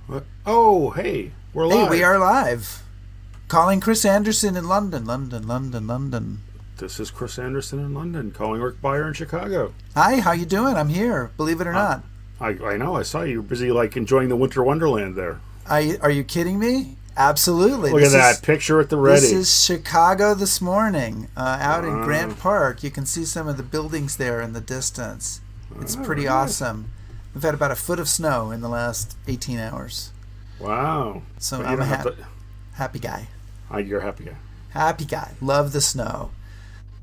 What? Oh, hey, we're Hey, live. we are live. Calling Chris Anderson in London, London. This is Chris Anderson in London, calling Rick Byer in Chicago. Hi, how you doing? I'm here. Believe it or Uh, not. I know. I saw you were busy, like enjoying the winter wonderland there. Are you kidding me? Absolutely. Look at that picture at the This ready. is Chicago this morning, out in Wow. Grant Park. You can see some of the buildings there in the distance. It's pretty awesome. We've had about a foot of snow in the last 18 hours. Wow. So But you I'm a don't have happy guy. You're a happy guy. Happy guy. Love the snow.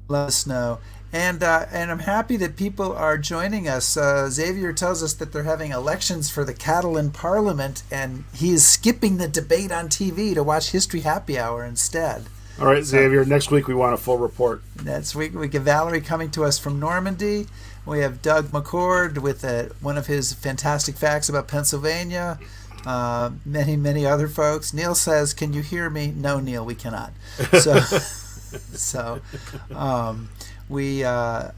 Love the snow. And I'm happy that people are joining us. Xavier tells us that they're having elections for the Catalan Parliament, and he is skipping the debate on TV to watch History Happy Hour instead. All right, Xavier. Next week we want a full report. Next week we get Valerie coming to us from Normandy. We have Doug McCord with one of his fantastic facts about Pennsylvania. Many other folks. Neil says, "Can you hear me?" No, Neil, we cannot. So, so we are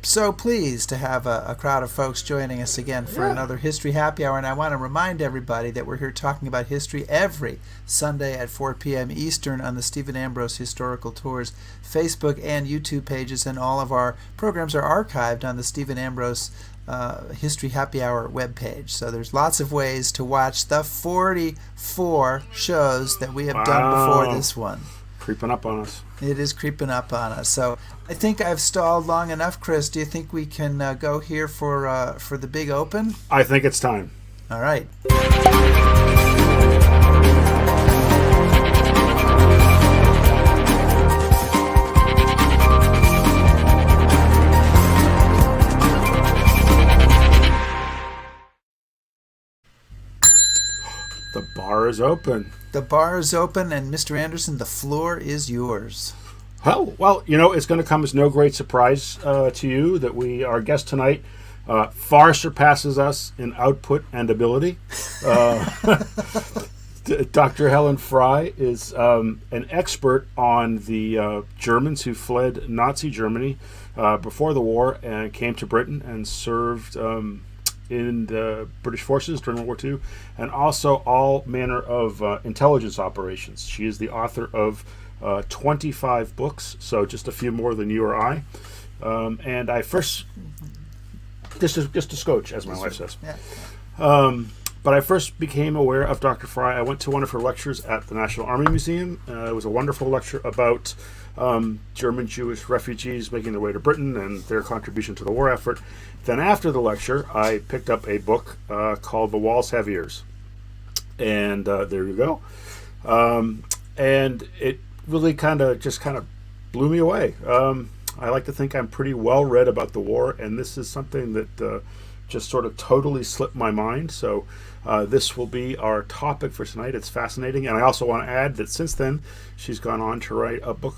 so pleased to have a crowd of folks joining us again for another History Happy Hour. And I want to remind everybody that we're here talking about history every Sunday at 4 p.m. Eastern on the Stephen Ambrose Historical Tours Facebook and YouTube pages, and all of our programs are archived on the Stephen Ambrose History Happy Hour webpage. So there's lots of ways to watch the 44 shows that we have done before this one. Creeping up on us. It is creeping up on us. So I think I've stalled long enough, Chris. Do you think we can go here for the big open? I think it's time. All right. The bar is open. The bar is open, and Mr. Anderson, the floor is yours. Oh, well, it's going to come as no great surprise to you that our guest tonight far surpasses us in output and ability. Dr. Helen Fry is an expert on the Germans who fled Nazi Germany before the war and came to Britain and served in the British forces during World War II, and also all manner of intelligence operations. She is the author of 25 books, so just a few more than you or I. And I first, just a scotch, as my wife says. Yeah. But I first became aware of Dr. Fry. I went to one of her lectures at the National Army Museum. It was a wonderful lecture about German Jewish refugees making their way to Britain and their contribution to the war effort. Then after the lecture, I picked up a book called The Walls Have Ears. And there you go. And it really kind of blew me away. I like to think I'm pretty well read about the war, and this is something that just sort of totally slipped my mind. So this will be our topic for tonight. It's fascinating. And I also want to add that since then, she's gone on to write a book,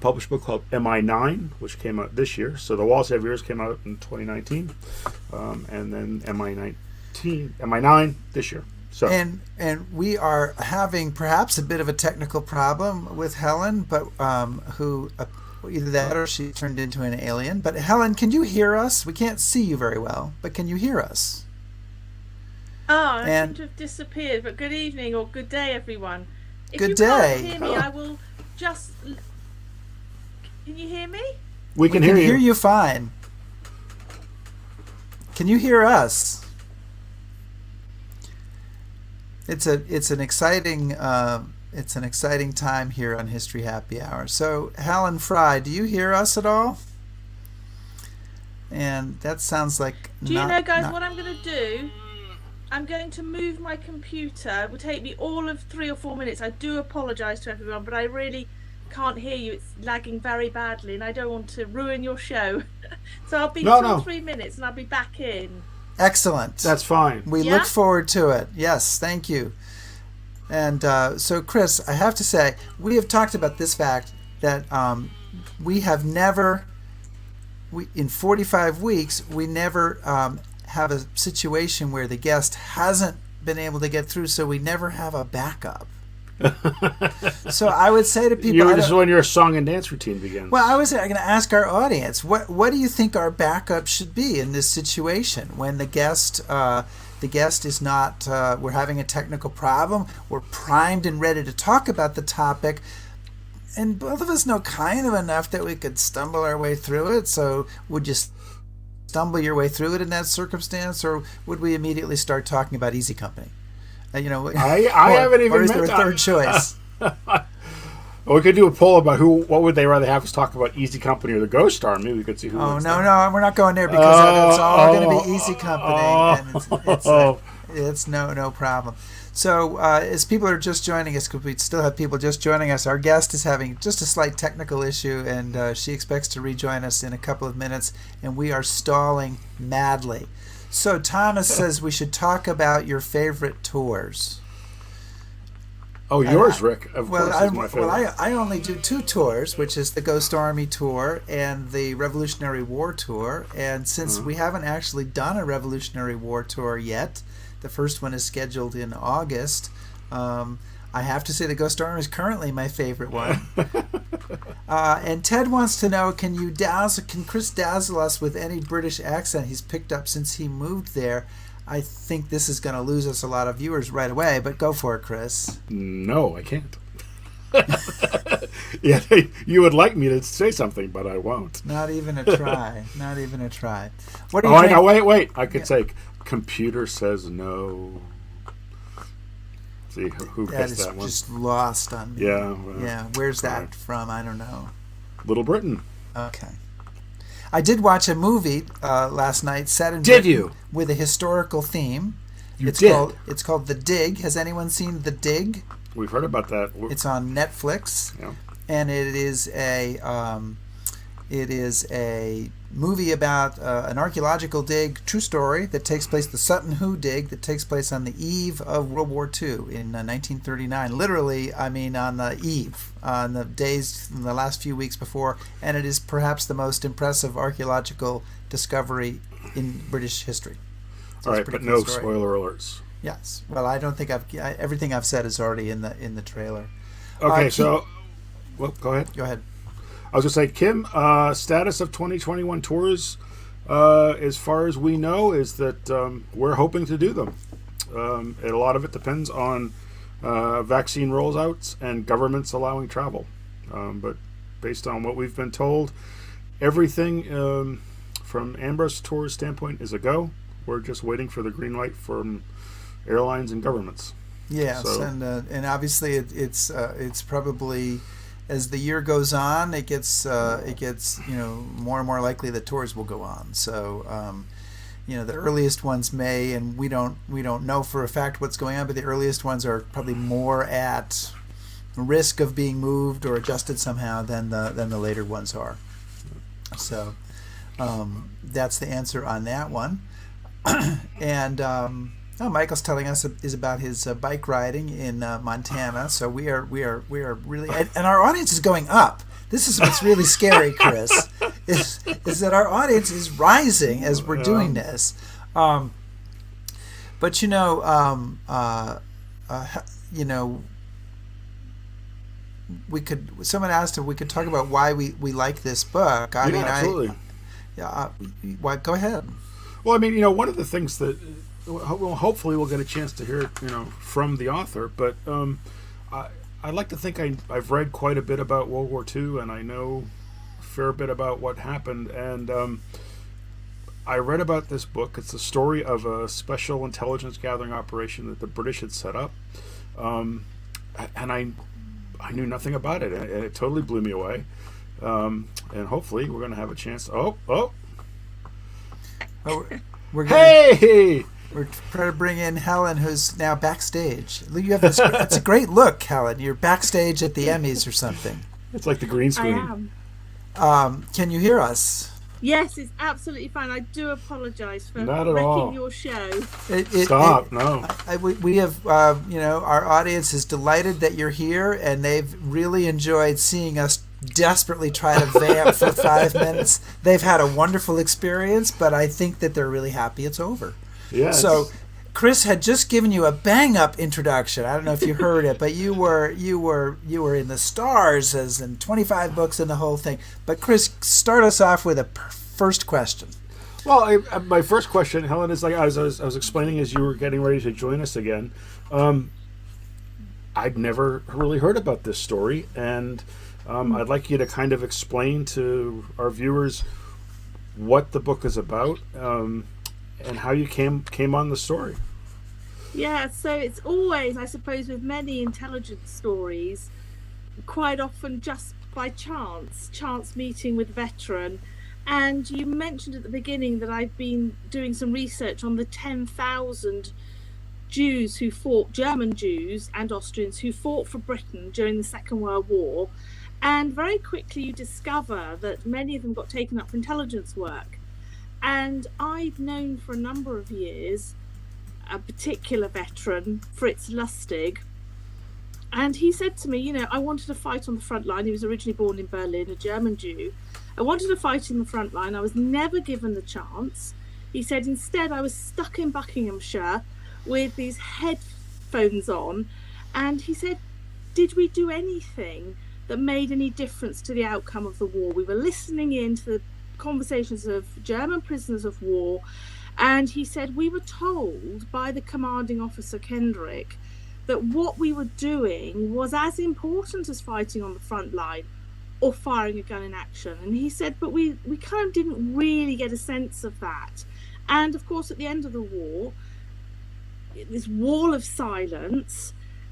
published book called MI9, which came out this year. So The Walls Have Ears came out in 2019, and then MI9 this year. So. And we are having perhaps a bit of a technical problem with Helen, but who either that or she turned into an alien. But Helen, can you hear us? We can't see you very well, but can you hear us? Oh, I seem to have disappeared. But good evening or good day, everyone. If good you day. Can't hear me, I will just. Can you hear me? We can hear you. We can hear you fine. Can you hear us? It's an exciting time here on History Happy Hour. So, Helen Fry, do you hear us at all? And that sounds like do you know, guys, what I'm going to do? I'm going to move my computer. It will take me all of 3 or 4 minutes. I do apologise to everyone, but I really can't hear you. It's lagging very badly, and I don't want to ruin your show. So I'll be 2 or 3 minutes, and I'll be back in. Excellent. That's fine. We look forward to it. Yes, thank you. And so, Chris, I have to say, we have talked about this fact that we have never, in 45 weeks, we never have a situation where the guest hasn't been able to get through, so we never have a backup. So I would say to people, this is when your song and dance routine begins. Well, I was going to ask our audience, what do you think our backup should be in this situation when the guest the guest is not, we're having a technical problem. We're primed and ready to talk about the topic. And both of us know kind of enough that we could stumble our way through it. So would you stumble your way through it in that circumstance, or would we immediately start talking about Easy Company? I haven't even. Or is there a third choice? Well, we could do a poll about what would they rather have us talk about, Easy Company or the Ghost Star. Maybe we could see who. Oh no, we're not going there because it's all going to be Easy Company, and it's no problem. So as people are just joining us, because we still have people just joining us, our guest is having just a slight technical issue, and she expects to rejoin us in a couple of minutes, and we are stalling madly. So Thomas says we should talk about your favorite tours. Oh, yours, Rick, of course, is my favorite. Well, I only do 2 tours, which is the Ghost Army tour and the Revolutionary War tour, and since we haven't actually done a Revolutionary War tour yet, the first one is scheduled in August. I have to say the Ghost Army is currently my favorite one. And Ted wants to know, can Chris dazzle us with any British accent he's picked up since he moved there? I think this is going to lose us a lot of viewers right away, but go for it, Chris. No, I can't. Yeah, you would like me to say something, but I won't. Not even a try. Not even a try. What do you think? Wait. I could say, computer says no. See, who gets that one? That is just lost on me. Yeah. Yeah, where's that from? I don't know. Little Britain. Okay. I did watch a movie last night set in Did Britain you? With a historical theme. It's called The Dig. Has anyone seen The Dig? We've heard about that. It's on Netflix. Yeah. And it is a movie about an archaeological dig, true story, that takes place, the Sutton Hoo dig, that takes place on the eve of World War II in 1939. Literally, I mean on the eve, on the days, in the last few weeks before, and it is perhaps the most impressive archaeological discovery in British history. So all right, but no spoiler alerts. Yes. Well, I don't think everything I've said is already in the trailer. Okay, well, go ahead. Go ahead. I was going to say, Kim, status of 2021 tours, as far as we know, is that we're hoping to do them. And a lot of it depends on vaccine rollouts and governments allowing travel. But based on what we've been told, everything from Amber's tours standpoint is a go. We're just waiting for the green light from airlines and governments. Yes, so, and obviously it's probably, as the year goes on, it gets more and more likely that tours will go on. So the earliest ones may, and we don't know for a fact what's going on, but the earliest ones are probably more at risk of being moved or adjusted somehow than the later ones are. So that's the answer on that one. And Michael's telling us is about his bike riding in Montana. So we are really, and our audience is going up. This is what's really scary, Chris, is that our audience is rising as we're doing this. But someone asked if we could talk about why we like this book. Absolutely. Go ahead. Well, I mean, one of the things that, well, hopefully we'll get a chance to hear it, from the author. But I'd like to think I've read quite a bit about World War II, and I know a fair bit about what happened. And I read about this book. It's the story of a special intelligence gathering operation that the British had set up, and I knew nothing about it, and it totally blew me away. And hopefully we're going to have a chance. We're trying to bring in Helen, who's now backstage. You have this. It's a great look, Helen. You're backstage at the Emmys or something. It's like the green screen. I am. Can you hear us? Yes, it's absolutely fine. I do apologise for Not at wrecking all. your show. Stop! No. We have, our audience is delighted that you're here, and they've really enjoyed seeing us desperately try to vamp for 5 minutes. They've had a wonderful experience, but I think that they're really happy it's over. Yes. So Chris had just given you a bang-up introduction. I don't know if you heard it, but you were in the stars, as in 25 books and the whole thing. But Chris, start us off with a first question. Well, my first question, Helen, is like I was explaining as you were getting ready to join us again. I'd never really heard about this story, and I'd like you to kind of explain to our viewers what the book is about, and how you came on the story. Yeah, so it's always, I suppose, with many intelligence stories, quite often just by chance meeting with a veteran. And you mentioned at the beginning that I've been doing some research on the 10,000 Jews who fought, German Jews and Austrians who fought for Britain during the Second World War. And very quickly you discover that many of them got taken up for intelligence work. And I've known for a number of years a particular veteran, Fritz Lustig, and he said to me, I wanted to fight on the front line. He was originally born in Berlin, a German Jew. I wanted to fight in the front line. I was never given the chance. He said, instead, I was stuck in Buckinghamshire with these headphones on. And he said, did we do anything that made any difference to the outcome of the war? We were listening in to the conversations of German prisoners of war. And he said, we were told by the commanding officer, Kendrick, that what we were doing was as important as fighting on the front line or firing a gun in action. And he said, but we kind of didn't really get a sense of that. And of course, at the end of the war, this wall of silence,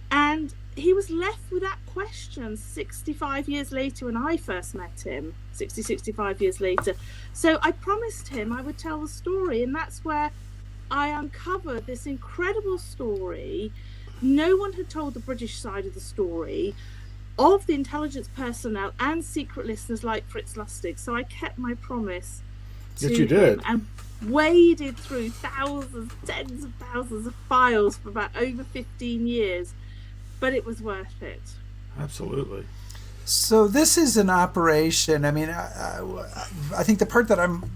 and he was left with that question 65 years later when I first met him, 65 years later. So I promised him I would tell the story, and that's where I uncovered this incredible story. No one had told the British side of the story of the intelligence personnel and secret listeners like Fritz Lustig. So I kept my promise to Yes, you did. him and waded through thousands, tens of thousands of files for about over 15 years. But it was worth it. Absolutely. So this is an operation. I mean, I think the part that I'm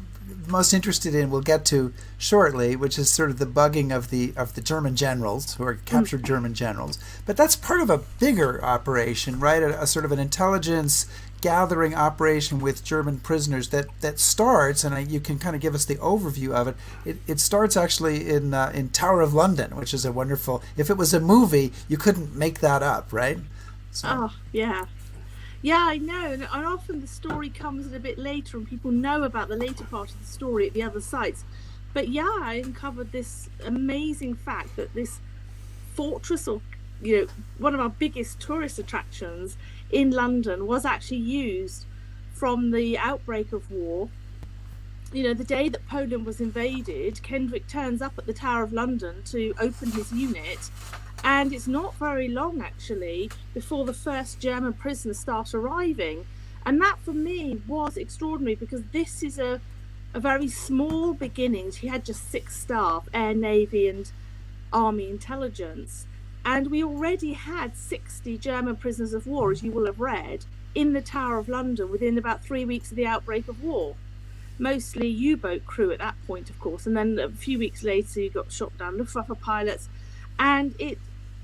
most interested in we'll get to shortly, which is sort of the bugging of the German generals who are captured German generals. But that's part of a bigger operation, right? A sort of an intelligence gathering operation with German prisoners that starts, and you can kind of give us the overview of it. It starts actually in Tower of London, which is a wonderful. If it was a movie, you couldn't make that up, right? So. Oh yeah, I know, and often the story comes a bit later, and people know about the later part of the story at the other sites. But yeah, I uncovered this amazing fact that this fortress, or one of our biggest tourist attractions in London, was actually used from the outbreak of war. The day that Poland was invaded, Kendrick turns up at the Tower of London to open his unit, and it's not very long actually before the first German prisoners start arriving. And that for me was extraordinary, because this is a very small beginnings. He had just 6 staff, air, navy and army intelligence. And we already had 60 German prisoners of war, as you will have read, in the Tower of London within about 3 weeks of the outbreak of war. Mostly U-boat crew at that point, of course. And then a few weeks later, you got shot down Luftwaffe pilots. And it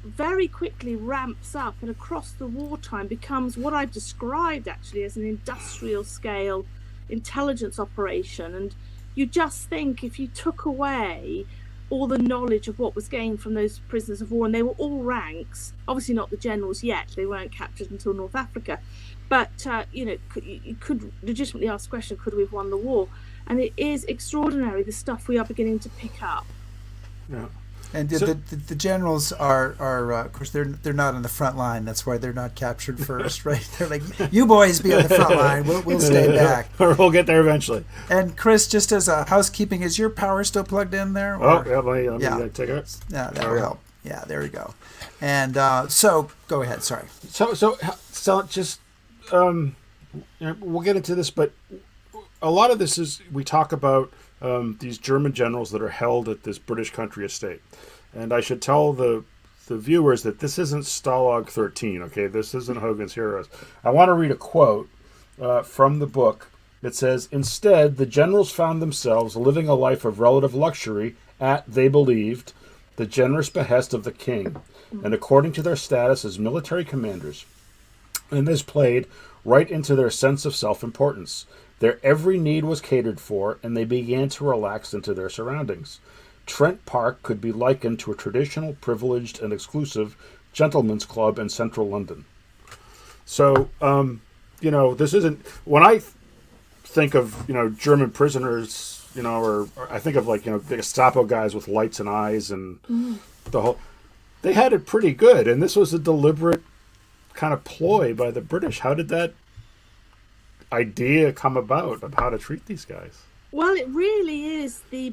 very quickly ramps up, and across the wartime becomes what I've described actually as an industrial scale intelligence operation. And you just think, if you took away all the knowledge of what was gained from those prisoners of war, and they were all ranks, obviously not the generals yet, they weren't captured until North Africa, but you could legitimately ask the question, could we have won the war? And it is extraordinary, the stuff we are beginning to pick up. Yeah. And the generals are of course they're not on the front line. That's why they're not captured first, right? They're like, you boys be on the front line. We'll stay back. Or we'll get there eventually. And Chris, just as a housekeeping, is your power still plugged in there? Or? Oh, let me take it. Yeah, that will help. Yeah, there we go. And so go ahead. Sorry. So just we'll get into this, but a lot of this is we talk about these German generals that are held at this British country estate. And I should tell the viewers that this isn't Stalag 13, okay? This isn't Hogan's Heroes. I want to read a quote from the book that says, "Instead, the generals found themselves living a life of relative luxury at, they believed, the generous behest of the king, and according to their status as military commanders. And this played right into their sense of self-importance. Their every need was catered for, and they began to relax into their surroundings. Trent Park could be likened to a traditional, privileged, and exclusive gentlemen's club in central London. So, this isn't... When I think of, German prisoners, or I think of, the Gestapo guys with lights and eyes and the whole... They had it pretty good, and this was a deliberate kind of ploy by the British. How did that idea come about of how to treat these guys? Well, it really is the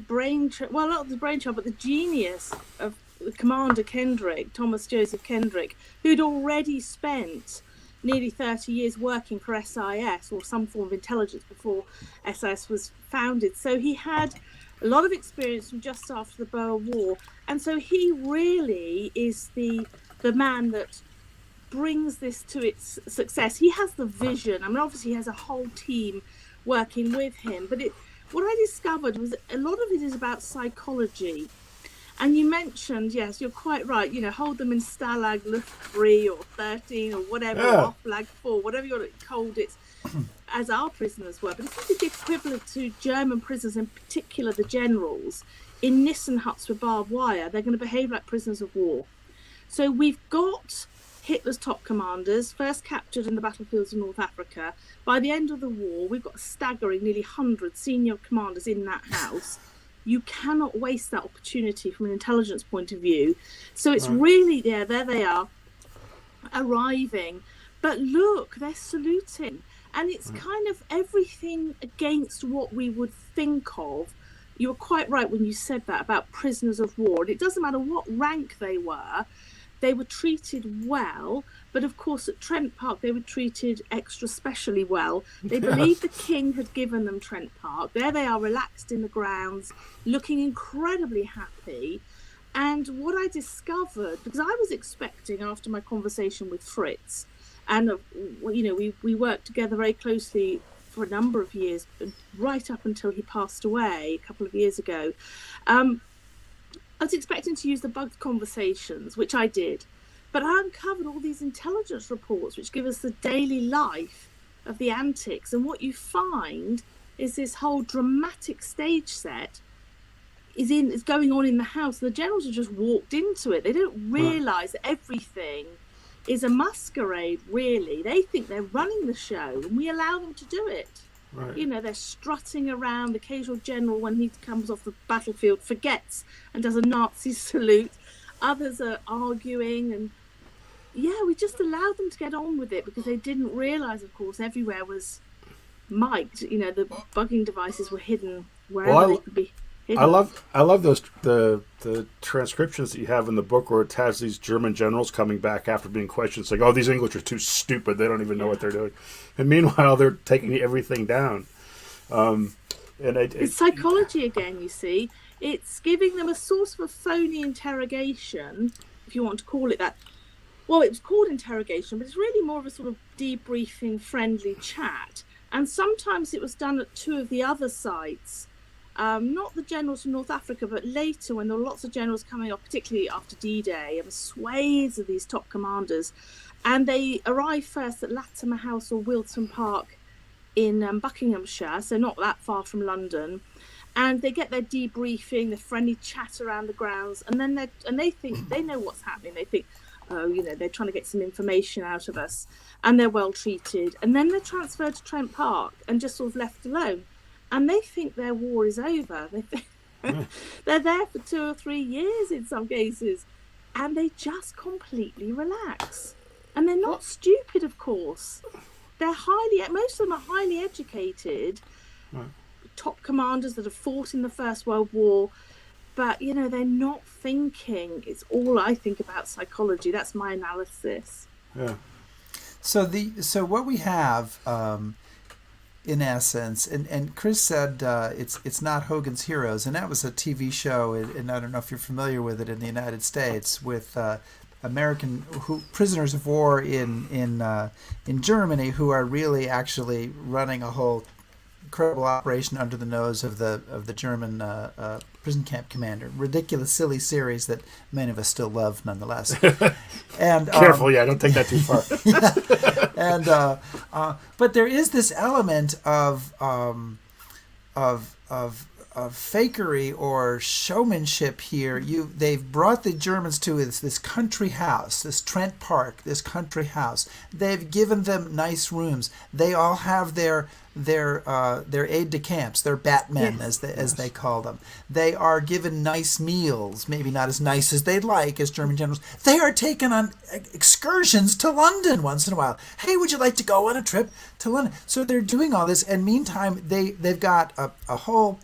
not the brainchild, but the genius of Commander Kendrick, Thomas Joseph Kendrick, who'd already spent nearly 30 years working for SIS or some form of intelligence before SIS was founded. So he had a lot of experience from just after the Boer War, and so he really is the man that brings this to its success. He has the vision. I mean, obviously he has a whole team working with him, but what I discovered was a lot of it is about psychology. And you mentioned, yes, you're quite right, hold them in Stalag Luft 3 or 13 or whatever, or Flag 4, whatever you want to call it, as our prisoners were. But this is the equivalent to German prisoners, in particular the generals, in Nissen huts with barbed wire. They're going to behave like prisoners of war. So we've got Hitler's top commanders, first captured in the battlefields of North Africa. By the end of the war, we've got a staggering nearly 100 senior commanders in that house. You cannot waste that opportunity from an intelligence point of view. So it's really there they are, arriving. But look, they're saluting. And it's kind of everything against what we would think of. You were quite right when you said that about prisoners of war. And it doesn't matter what rank they were treated well. But of course, at Trent Park, they were treated extra specially well. They believed the king had given them Trent Park. There they are, relaxed in the grounds, looking incredibly happy. And what I discovered, because I was expecting after my conversation with Fritz, and we worked together very closely for a number of years, right up until he passed away a couple of years ago. I was expecting to use the bugged conversations, which I did, but I uncovered all these intelligence reports which give us the daily life of the antics. And what you find is this whole dramatic stage set is going on in the house. The generals have just walked into it. They don't realise that everything is a masquerade, really. They think they're running the show, and we allow them to do it. Right. They're strutting around. The occasional general, when he comes off the battlefield, forgets and does a Nazi salute. Others are arguing, and we just allowed them to get on with it because they didn't realise, of course, everywhere was mic'd. The bugging devices were hidden wherever they could be hidden. I love those the transcriptions that you have in the book where it has these German generals coming back after being questioned, saying, "Oh, these English are too stupid. They don't even know what they're doing," and meanwhile they're taking everything down. It's psychology again. You see, it's giving them a sort of a phony interrogation, if you want to call it that. Well, it was called interrogation, but it's really more of a sort of debriefing, friendly chat. And sometimes it was done at two of the other sites. Not the generals from North Africa, but later when there were lots of generals coming up, particularly after D-Day, and swathes of these top commanders. And they arrived first at Latimer House or Wilton Park in Buckinghamshire, so not that far from London. And they get their debriefing, the friendly chat around the grounds, and then they think they know what's happening. They think, they're trying to get some information out of us, and they're well treated. And then they're transferred to Trent Park and just sort of left alone. And they think their war is over. They think they're there for 2 or 3 years in some cases, and they just completely relax. And they're not stupid, of course. Most of them are highly educated, top commanders that have fought in the First World War, but they're not thinking. It's all, I think, about psychology. That's my analysis. Yeah. So what we have, in essence, and Chris said it's not Hogan's Heroes, and that was a TV show, and I don't know if you're familiar with it in the United States, with American prisoners of war in Germany who are really actually running a whole incredible operation under the nose of the German Prison Camp Commander. Ridiculous, silly series that many of us still love, nonetheless. And Careful, don't take that too far. And but there is this element of fakery or showmanship here. They've brought the Germans to this country house, this Trent Park, this country house. They've given them nice rooms. They all have their aide-de-camps, their Batmen, as they call them. They are given nice meals, maybe not as nice as they'd like as German generals. They are taken on excursions to London once in a while. Hey, would you like to go on a trip to London? So they're doing all this, and meantime, they've got a whole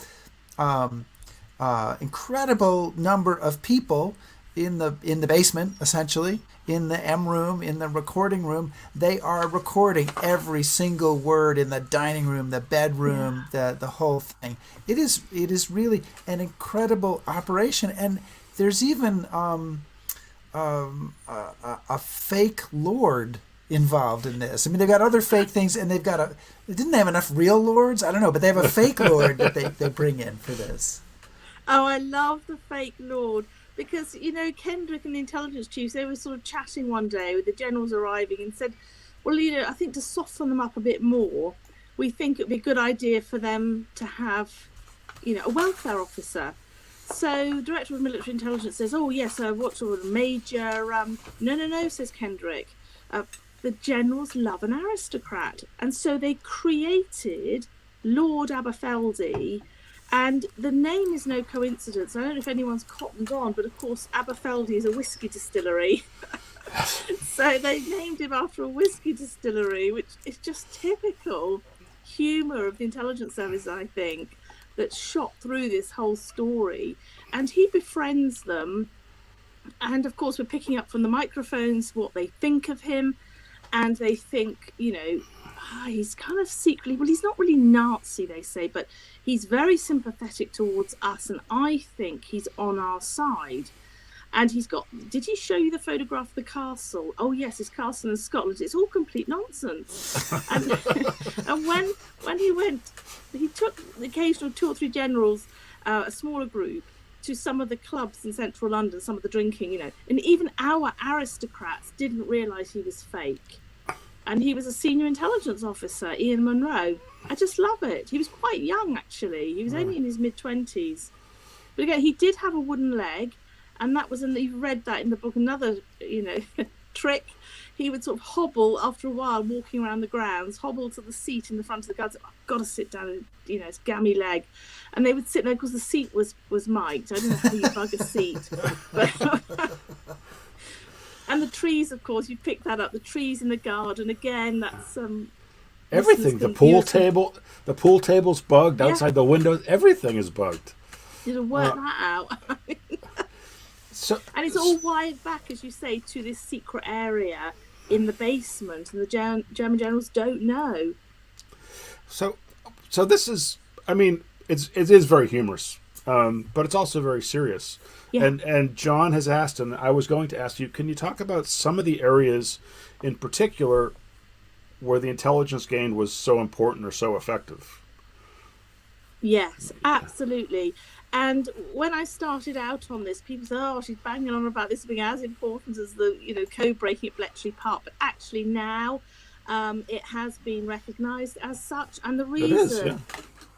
incredible number of people in the basement, essentially, in the M room, in the recording room. They are recording every single word in the dining room, the bedroom, the whole thing. It is really an incredible operation, and there's even a fake lord involved in this. I mean, they've got other fake things, and didn't they have enough real lords? I don't know, but they have a fake lord that they bring in for this. Oh, I love the fake lord, because, Kendrick and the intelligence chiefs, they were sort of chatting one day with the generals arriving and said, well, I think to soften them up a bit more, we think it would be a good idea for them to have, a welfare officer. So Director of Military Intelligence says, oh, yes, what sort of major? No, says Kendrick. The generals love an aristocrat. And so they created Lord Aberfeldy, and the name is no coincidence. I don't know if anyone's cottoned on, but of course Aberfeldy is a whiskey distillery. So they named him after a whiskey distillery, which is just typical humour of the intelligence service, I think, that shot through this whole story. And he befriends them, and of course we're picking up from the microphones what they think of him, and they think, he's kind of secretly, well, he's not really Nazi, they say, but he's very sympathetic towards us, and I think he's on our side. And did he show you the photograph of the castle? Oh yes, his castle in Scotland. It's all complete nonsense. And when he went, he took the occasional 2 or 3 generals, a smaller group, to some of the clubs in central London, some of the drinking, and even our aristocrats didn't realise he was fake. And he was a senior intelligence officer, Ian Munro. I just love it. He was quite young, actually. He was only in his mid-20s. But again, he did have a wooden leg, and that was, you read that in the book, another, trick. He would sort of hobble after a while, walking around the grounds, hobble to the seat in the front of the guards. I've got to sit down, his gammy leg. And they would sit there because the seat was mic'd. I don't know how you bug a seat. And the trees, of course, you pick that up. The trees in the garden, again, that's everything. The pool table's bugged outside the windows. Everything is bugged. You know, work that out. And it's all wired back, as you say, to this secret area in the basement, and the German generals don't know. So this is, it is very humorous, but it's also very serious. Yeah. And John has asked, and I was going to ask you, can you talk about some of the areas in particular where the intelligence gained was so important or so effective? Yes, absolutely. And when I started out on this, people said, oh, she's banging on about this being as important as the, code breaking at Bletchley Park. But actually now it has been recognised as such. And the reason,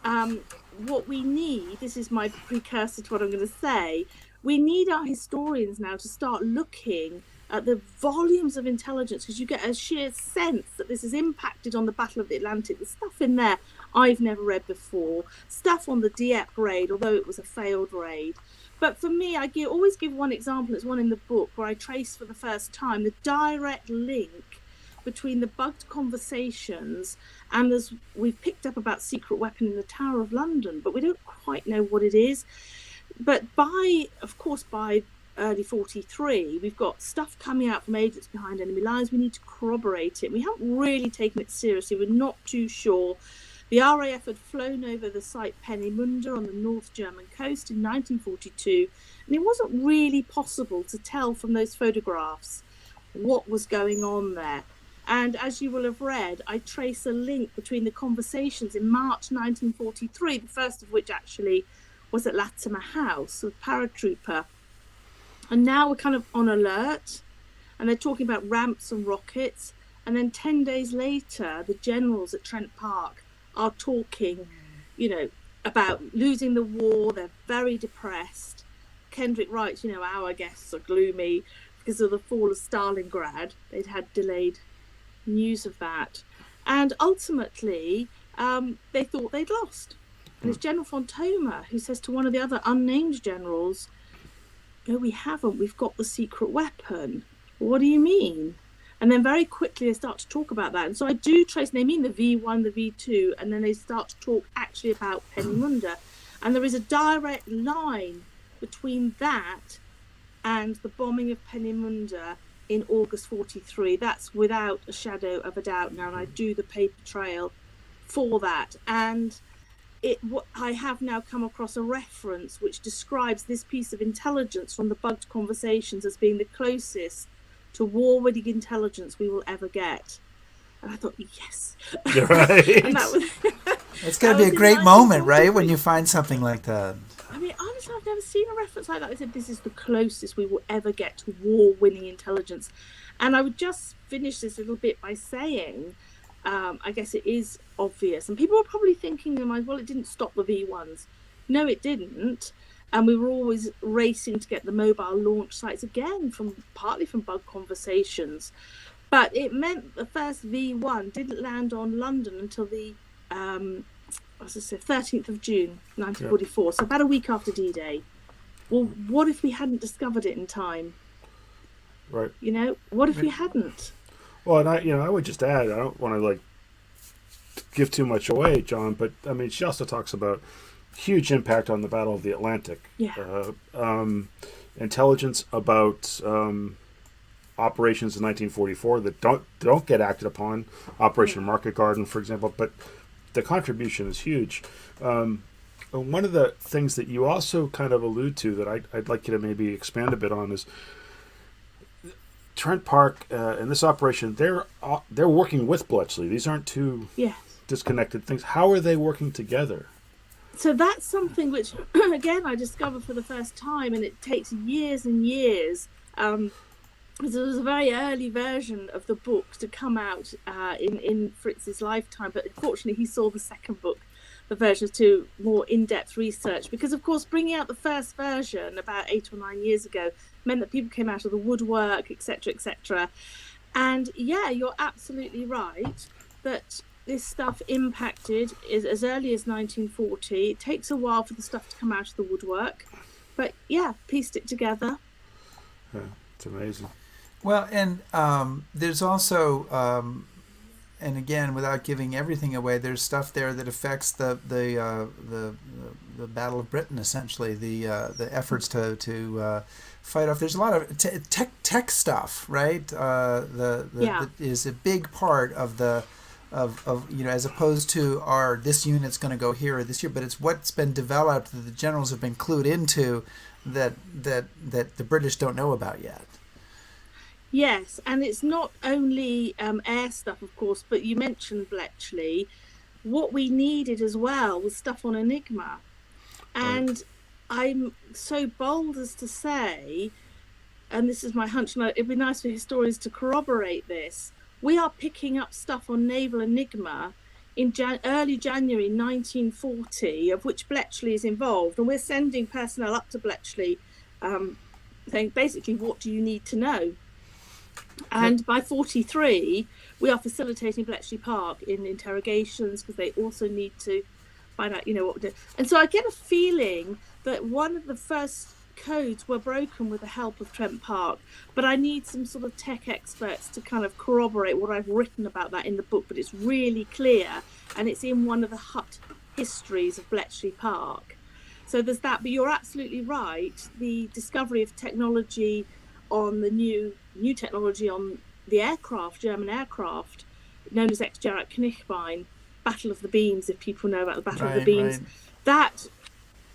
what we need, this is my precursor to what I'm going to say, we need our historians now to start looking at the volumes of intelligence, because you get a sheer sense that this has impacted on the Battle of the Atlantic. The stuff in there I've never read before. Stuff on the Dieppe raid, although it was a failed raid. But for me, I always give one example. It's one in the book where I trace for the first time the direct link between the bugged conversations and we've picked up about secret weapon in the Tower of London, but we don't quite know what it is. But by early 43, we've got stuff coming out from agents behind enemy lines. We need to corroborate it. We haven't really taken it seriously. We're not too sure. The RAF had flown over the site Peenemünde on the North German coast in 1942, and it wasn't really possible to tell from those photographs what was going on there. And as you will have read, I trace a link between the conversations in March 1943, the first of which actually was at Latimer House with paratrooper. And now we're kind of on alert, and they're talking about ramps and rockets. And then 10 days later, the generals at Trent Park are talking, about losing the war. They're very depressed. Kendrick writes, our guests are gloomy because of the fall of Stalingrad. They'd had delayed news of that. And ultimately, they thought they'd lost. And it's General Fontoma who says to one of the other unnamed generals, "No, we haven't. We've got the secret weapon." "What do you mean?" And then very quickly they start to talk about that. And so I do trace, they mean the V1, the V2, and then they start to talk actually about Peenemünde. And there is a direct line between that and the bombing of Peenemünde in August 43. That's without a shadow of a doubt now, and I do the paper trail for that. And I have now come across a reference which describes this piece of intelligence from the bugged conversations as being the closest to war-winning intelligence we will ever get. And I thought, yes. Right. And that was, it's going to be a great moment, right, when you find something like that. I mean, honestly, I've never seen a reference like that. They said this is the closest we will ever get to war-winning intelligence. And I would just finish this little bit by saying, I guess it is obvious. And people are probably thinking in their mind, well, it didn't stop the V1s. No, it didn't. And we were always racing to get the mobile launch sites again, partly from bug conversations. But it meant the first V1 didn't land on London until the 13th of June, 1944. Yeah. So about a week after D-Day. Well, what if we hadn't discovered it in time? Right. What if we hadn't? Well, and I would just add, I don't want to give too much away, John, but I mean, she also talks about huge impact on the Battle of the Atlantic. Yeah. Intelligence about operations in 1944 that don't get acted upon. Operation Market Garden, for example, but the contribution is huge. One of the things that you also kind of allude to that I'd like you to maybe expand a bit on is Trent Park in this operation. They're working with Bletchley. These aren't two disconnected things. How are they working together? So that's something which, again, I discovered for the first time, and it takes years and years. There was a very early version of the book to come out in Fritz's lifetime, but unfortunately he saw the second book, the version to more in-depth research, because of course bringing out the first version about 8 or 9 years ago meant that people came out of the woodwork, etc., etc. And yeah, you're absolutely right that this stuff impacted as early as 1940. It takes a while for the stuff to come out of the woodwork, but yeah, pieced it together. Yeah, it's amazing. Well, and there's also, and again, without giving everything away, there's stuff there that affects the Battle of Britain, essentially, the efforts to fight off. There's a lot of tech stuff, right? That is a big part of the. Of as opposed to this unit's going to go here or this year, but it's what's been developed that the generals have been clued into that the British don't know about yet. Yes, and it's not only air stuff, of course, but you mentioned Bletchley. What we needed as well was stuff on Enigma, and I'm so bold as to say, and this is my hunch, and it'd be nice for historians to corroborate this. We are picking up stuff on naval Enigma in early January 1940, of which Bletchley is involved, and we're sending personnel up to Bletchley saying, basically, what do you need to know? And by 43, we are facilitating Bletchley Park in interrogations because they also need to find out, what we're doing. And so I get a feeling that one of the first codes were broken with the help of Trent Park, but I need some sort of tech experts to kind of corroborate what I've written about that in the book, but it's really clear, and it's in one of the hut histories of Bletchley Park. So there's that, but you're absolutely right. The discovery of technology on the new technology on the aircraft, German aircraft, known as Ex-Gerät Knichbein, Battle of the Beams, if people know about the Battle of the Beams, that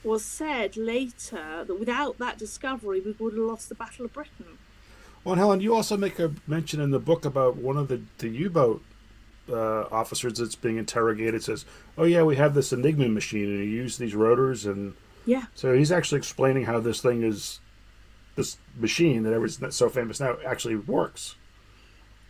was said later that without that discovery, we would have lost the Battle of Britain. Well, and Helen, you also make a mention in the book about one of the U-boat officers that's being interrogated. Says, "Oh yeah, we have this Enigma machine, and he used these rotors, and Yeah. So he's actually explaining how this thing is, this machine that's so famous now actually works.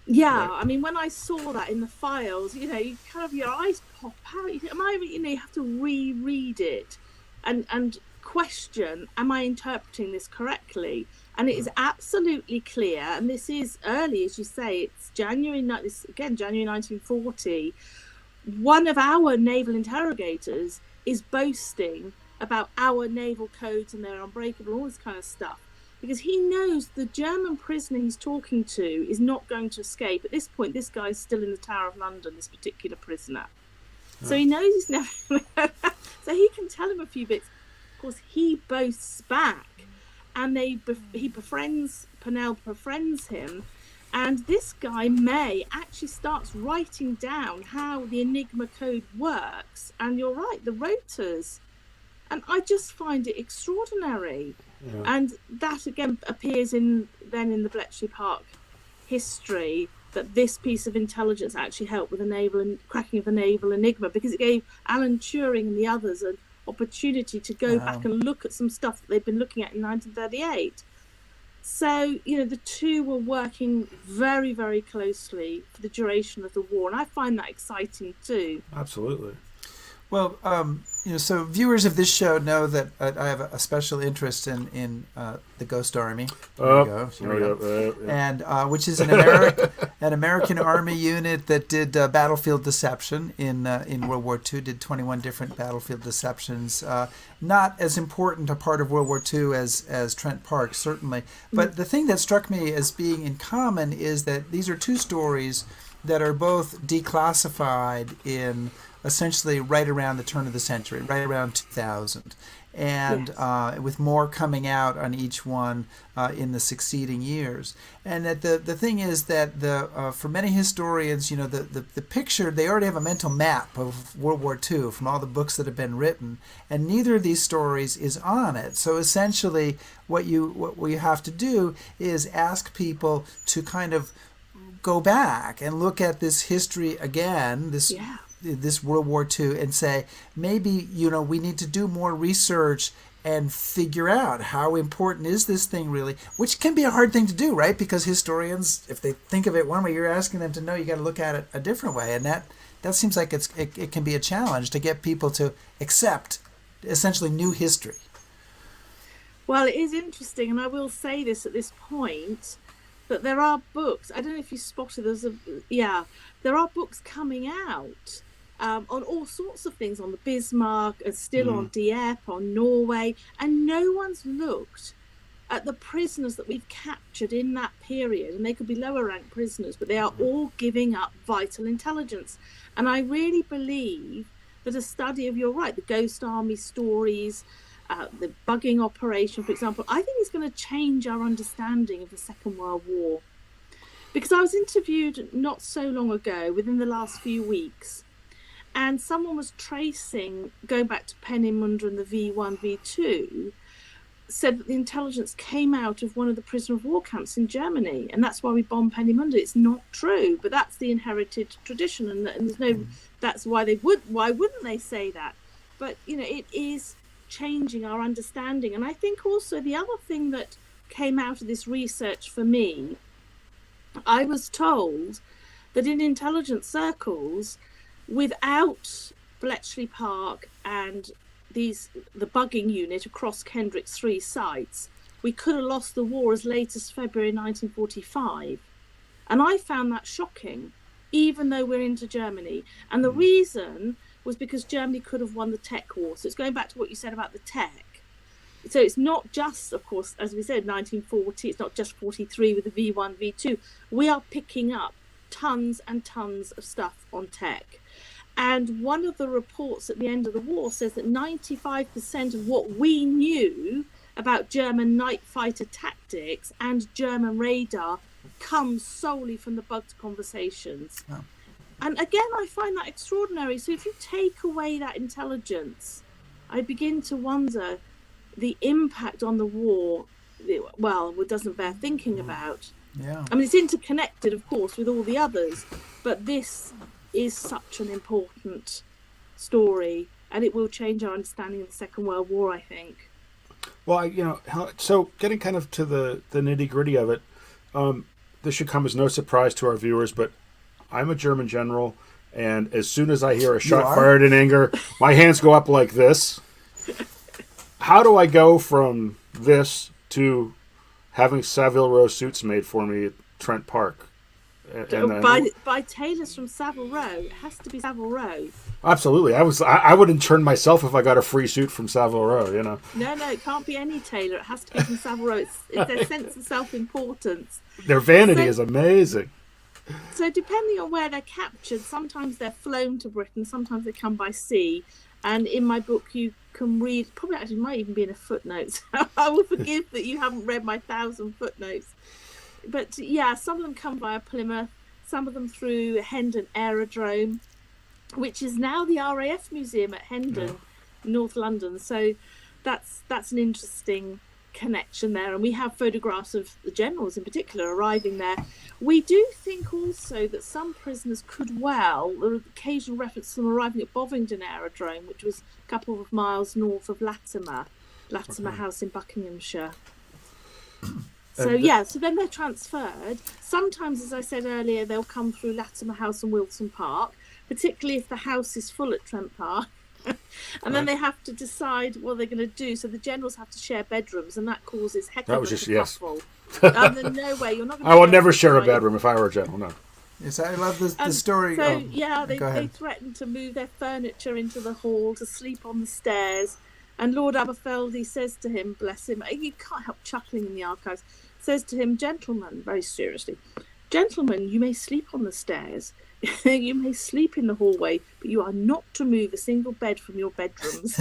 Yeah, Right. I mean, when I saw that in the files, you kind of, your eyes pop out. You have to reread it and question, am I interpreting this correctly? And it is absolutely clear, and this is early, as you say, it's January 1940. One of our naval interrogators is boasting about our naval codes and they're unbreakable, all this kind of stuff, because he knows the German prisoner he's talking to is not going to escape. At this point, this guy's still in the Tower of London, this particular prisoner. So he knows he's never so he can tell him a few bits. Of course, he boasts back, and Penel befriends him, and this guy, May, actually starts writing down how the Enigma code works. And you're right, the rotors. And I just find it extraordinary. Yeah. And that again appears in the Bletchley Park history, that this piece of intelligence actually helped with the cracking of the naval Enigma, because it gave Alan Turing and the others an opportunity to go back and look at some stuff that they'd been looking at in 1938. So, the two were working very, very closely for the duration of the war, and I find that exciting too. Absolutely. Well, so viewers of this show know that I have a special interest in the Ghost Army. Here we go. And which is an American Army unit that did battlefield deception in World War II. Did 21 different battlefield deceptions. Not as important a part of World War II as Trent Park, certainly. But the thing that struck me as being in common is that these are two stories that are both declassified in essentially right around the turn of the century, right around 2000, and yes. With more coming out on each one in the succeeding years. And that the thing is that for many historians, the picture, they already have a mental map of World War II from all the books that have been written, and neither of these stories is on it. So essentially, what we have to do is ask people to kind of go back and look at this history again, this World War II, and say, maybe, we need to do more research and figure out how important is this thing really, which can be a hard thing to do, right? Because historians, if they think of it one way, you're asking them to know, you got to look at it a different way. And that seems like it can be a challenge to get people to accept essentially new history. Well, it is interesting, and I will say this at this point, that there are books, I don't know if you spotted, there are books coming out on all sorts of things, on the Bismarck, and still on Dieppe, on Norway, and no one's looked at the prisoners that we've captured in that period, and they could be lower ranked prisoners, but they are all giving up vital intelligence. And I really believe that a study of, you're right, the Ghost Army stories, the bugging operation, for example, I think it's going to change our understanding of the Second World War. Because I was interviewed not so long ago, within the last few weeks, and someone was tracing, going back to Peenemünde and the V1, V2, said that the intelligence came out of one of the prisoner of war camps in Germany, and that's why we bombed Peenemünde. It's not true, but that's the inherited tradition, and there's no, that's why why wouldn't they say that? But, it is changing our understanding. And I think also the other thing that came out of this research for me, I was told that in intelligence circles, without Bletchley Park and the bugging unit across Kendrick's 3 sites, we could have lost the war as late as February 1945. And I found that shocking, even though we're into Germany. And the reason was because Germany could have won the tech war. So it's going back to what you said about the tech. So it's not just, of course, as we said, 1940, it's not just 43 with the V1, V2. We are picking up tons and tons of stuff on tech. And one of the reports at the end of the war says that 95% of what we knew about German night fighter tactics and German radar comes solely from the bugged conversations. Oh. And again, I find that extraordinary. So if you take away that intelligence, I begin to wonder the impact on the war, well, it doesn't bear thinking about. Yeah. I mean, it's interconnected, of course, with all the others, but this is such an important story and it will change our understanding of the Second World War, I think. Well, so getting kind of to the nitty gritty of it, this should come as no surprise to our viewers, but I'm a German general, and as soon as I hear a shot fired in anger, my hands go up like this. How do I go from this to having Savile Row suits made for me at Trent Park? By tailors from Savile Row. It has to be Savile Row. Absolutely. I would intern myself if I got a free suit from Savile Row, No, it can't be any tailor. It has to be from Savile Row. It's their sense of self-importance. Their vanity is amazing. So depending on where they're captured, sometimes they're flown to Britain, sometimes they come by sea. And in my book, you can read, probably actually might even be in a footnote. I will forgive that you haven't read my 1,000 footnotes. But yeah, some of them come via Plymouth, some of them through Hendon Aerodrome, which is now the RAF Museum at Hendon, North London. So that's an interesting connection there. And we have photographs of the generals in particular arriving there. We do think also that some prisoners could there are occasional reference to them arriving at Bovingdon Aerodrome, which was a couple of miles north of Latimer House in Buckinghamshire. So then they're transferred. Sometimes, as I said earlier, they'll come through Latimer House and Wilson Park, particularly if the house is full at Trent Park. And then they have to decide what they're going to do. So the generals have to share bedrooms, and that causes heck of a kerfuffle. No way, you're not going to I would never share a bedroom if I were a general, no. Yes, I love the story. So, they threaten to move their furniture into the hall, to sleep on the stairs. And Lord Aberfeldy says to him, bless him, you can't help chuckling in the archives, says to him, gentlemen, very seriously, gentlemen, you may sleep on the stairs, you may sleep in the hallway, but you are not to move a single bed from your bedrooms.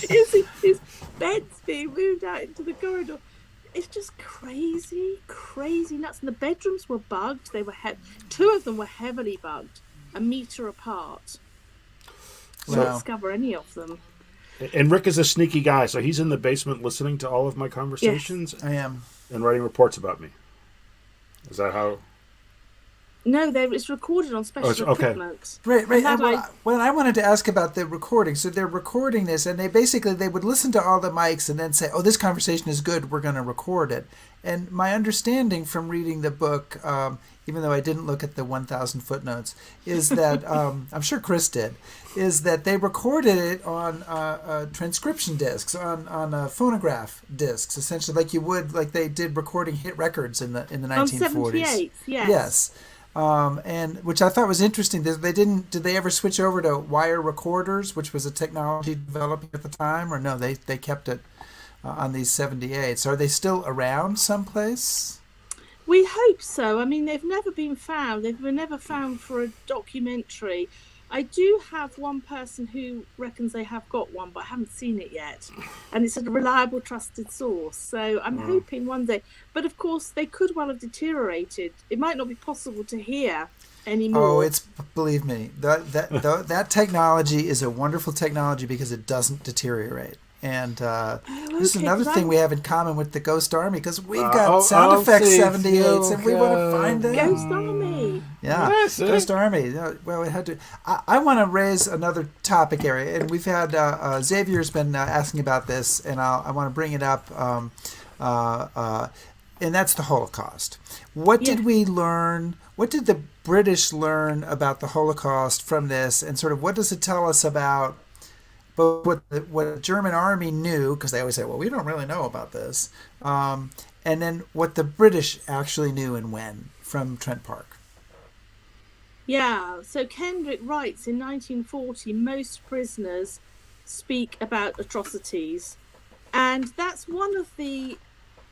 His bed's being moved out into the corridor. It's just crazy nuts. And the bedrooms were bugged. They were two of them were heavily bugged, a metre apart. We didn't discover any of them. And Rick is a sneaky guy, so he's in the basement listening to all of my conversations. Yes, I am. And writing reports about me. Is that how? No, it's recorded on special equipment. Right. Well, I wanted to ask about the recording. So they're recording this, and they would listen to all the mics and then say, "Oh, this conversation is good. We're going to record it." And my understanding from reading the book, even though I didn't look at the 1,000 footnotes, is that I'm sure Chris did, is that they recorded it on transcription discs, on phonograph discs, essentially, like they did recording hit records in the 1940s. On 78, yes. Yes. And which I thought was interesting. Did they ever switch over to wire recorders, which was a technology developing at the time, or no? They kept it on these 78s. Are they still around someplace? We hope so. I mean, they've never been found. They were never found for a documentary. I do have one person who reckons they have got one, but I haven't seen it yet. And it's a reliable, trusted source. So I'm hoping one day. But of course, they could well have deteriorated. It might not be possible to hear anymore. Oh, believe me, that technology is a wonderful technology because it doesn't deteriorate. And this is another thing we have in common with the Ghost Army, because we've got sound effects 78s, and we want to find them. Ghost Army. Yeah, Ghost Army. Well, we had to. I want to raise another topic area, and we've had Xavier's been asking about this, and I want to bring it up, and that's the Holocaust. What did we learn? What did the British learn about the Holocaust from this, and sort of what does it tell us about? But what the German army knew, because they always say, well, we don't really know about this, and then what the British actually knew and when from Trent Park. Yeah, so Kendrick writes in 1940, most prisoners speak about atrocities. And that's one of the,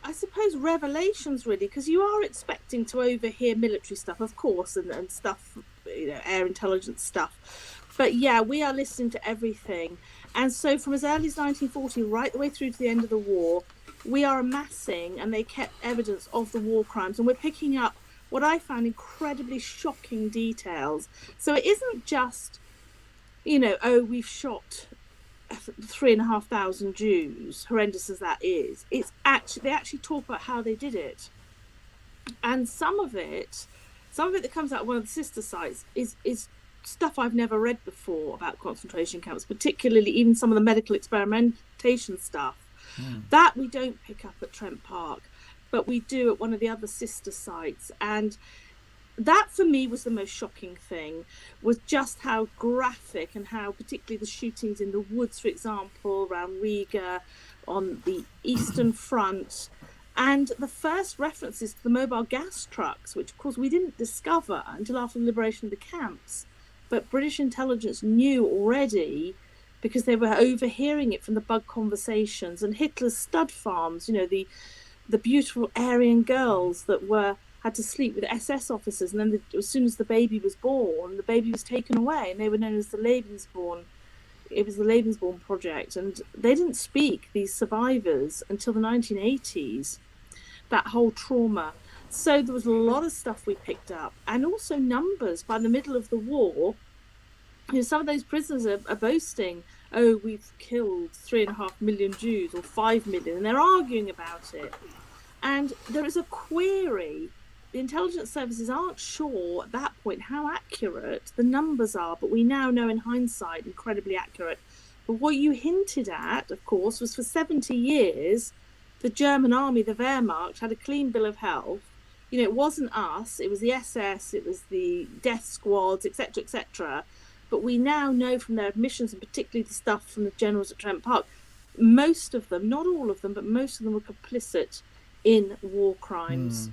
I suppose, revelations, really, because you are expecting to overhear military stuff, of course, and stuff, air intelligence stuff. But yeah, we are listening to everything. And so from as early as 1940 right the way through to the end of the war, we are amassing, and they kept evidence of the war crimes. And we're picking up what I found incredibly shocking details. So it isn't just, we've shot 3,500 Jews, horrendous as that is. It's actually, they actually talk about how they did it. And some of it that comes out of one of the sister sites is stuff I've never read before about concentration camps, particularly even some of the medical experimentation stuff. That we don't pick up at Trent Park, but we do at one of the other sister sites. And that for me was the most shocking thing, was just how graphic and how particularly the shootings in the woods, for example, around Riga, on the Eastern Front, and the first references to the mobile gas trucks, which of course we didn't discover until after the liberation of the camps, but British intelligence knew already because they were overhearing it from the bug conversations, and Hitler's stud farms, you know, the beautiful Aryan girls that had to sleep with SS officers, and then as soon as the baby was born, the baby was taken away, and they were known as the Lebensborn. It was the Lebensborn Project, and they didn't speak, these survivors, until the 1980s, that whole trauma. So there was a lot of stuff we picked up, and also numbers. By the middle of the war, you know, some of those prisoners are boasting, oh, we've killed 3.5 million Jews or 5 million, and they're arguing about it. And there is a query. The intelligence services aren't sure at that point how accurate the numbers are, but we now know in hindsight incredibly accurate. But what you hinted at, of course, was for 70 years, the German army, the Wehrmacht, had a clean bill of health. You know, it wasn't us, it was the SS, it was the death squads, etc., etc. But we now know from their admissions, and particularly the stuff from the generals at Trent Park, most of them, not all of them, but most of them were complicit in war crimes.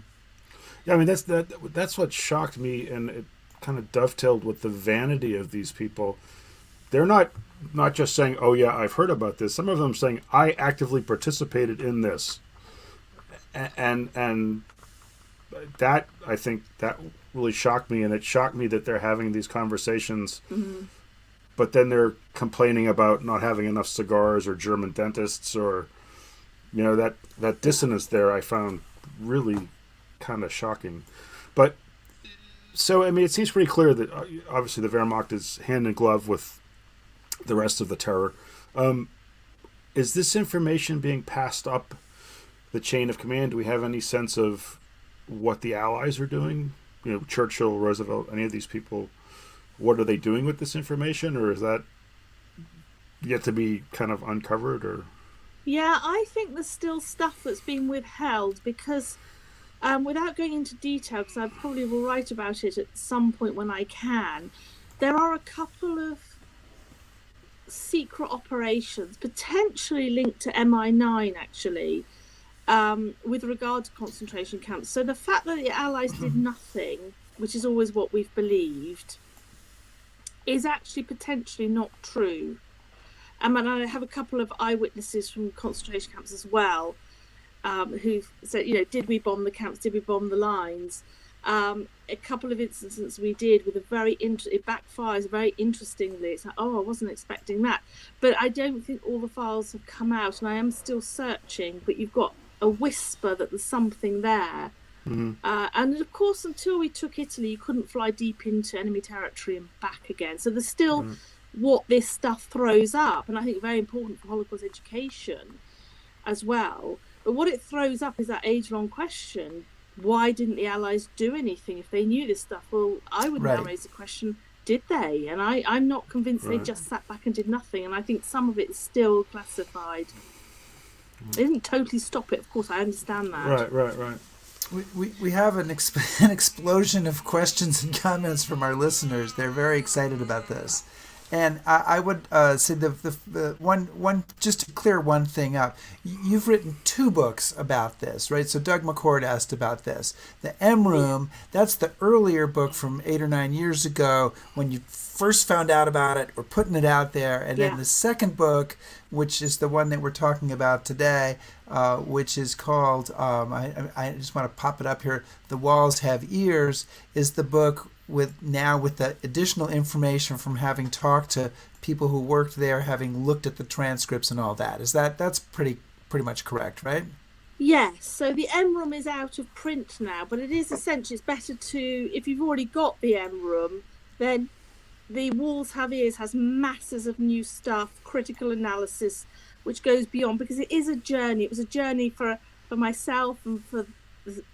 Yeah, I mean, that's what shocked me, and it kind of dovetailed with the vanity of these people. They're not just saying, oh yeah, I've heard about this. Some of them saying, I actively participated in this. And that, I think, that really shocked me, and it shocked me that they're having these conversations, but then they're complaining about not having enough cigars or German dentists, or, you know, that dissonance there I found really kind of shocking. But so, I mean, it seems pretty clear that obviously the Wehrmacht is hand in glove with the rest of the terror. Is this information being passed up the chain of command? Do we have any sense of what the Allies are doing? You know, Churchill, Roosevelt, any of these people, what are they doing with this information, or is that yet to be kind of uncovered? Or yeah, I think there's still stuff that's been withheld because without going into detail, because I probably will write about it at some point when I can, there are a couple of secret operations potentially linked to MI9 actually, with regard to concentration camps. So the fact that the Allies did nothing, which is always what we've believed, is actually potentially not true. And I have a couple of eyewitnesses from concentration camps as well, who said, you know, did we bomb the camps? Did we bomb the lines? A couple of instances we did with it backfires very interestingly. It's like, oh, I wasn't expecting that. But I don't think all the files have come out, and I am still searching, but you've got a whisper that there's something there. And of course, until we took Italy, you couldn't fly deep into enemy territory and back again. So there's still what this stuff throws up, and I think very important for Holocaust education as well. But what it throws up is that age-long question: why didn't the Allies do anything if they knew this stuff? Well, I would now raise the question: did they? And I'm not convinced they just sat back and did nothing. And I think some of it is still classified. They didn't totally stop it, of course. I understand that. Right. We have an explosion of questions and comments from our listeners. They're very excited about this. And I would say the one just to clear one thing up, you've written 2 books about this, right? So Doug McCord asked about this. The M Room, that's the earlier book from 8 or 9 years ago when you first found out about it or putting it out there. And then the second book, which is the one that we're talking about today, which is called, I just want to pop it up here, The Walls Have Ears, is the book with the additional information from having talked to people who worked there, having looked at the transcripts and all that. That's pretty much correct, right? Yes. So the M Room is out of print now, but it is essentially, it's better to, if you've already got the M Room, then the Walls Have Ears has masses of new stuff, critical analysis, which goes beyond, because it is a journey. It was a journey for myself and for,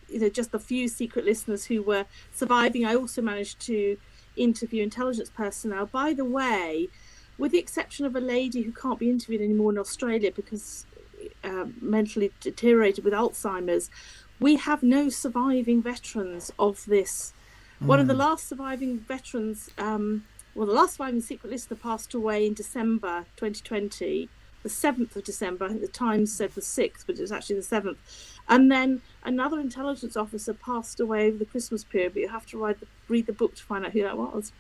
you know, just a few secret listeners who were surviving. I also managed to interview intelligence personnel. By the way, with the exception of a lady who can't be interviewed anymore in Australia because mentally deteriorated with Alzheimer's, we have no surviving veterans of this. One of the last surviving veterans, the last surviving secret listener passed away in December 2020, the 7th of December. I think the Times said the 6th, but it was actually the 7th. And then another intelligence officer passed away over the Christmas period, but you have to read the book to find out who that was.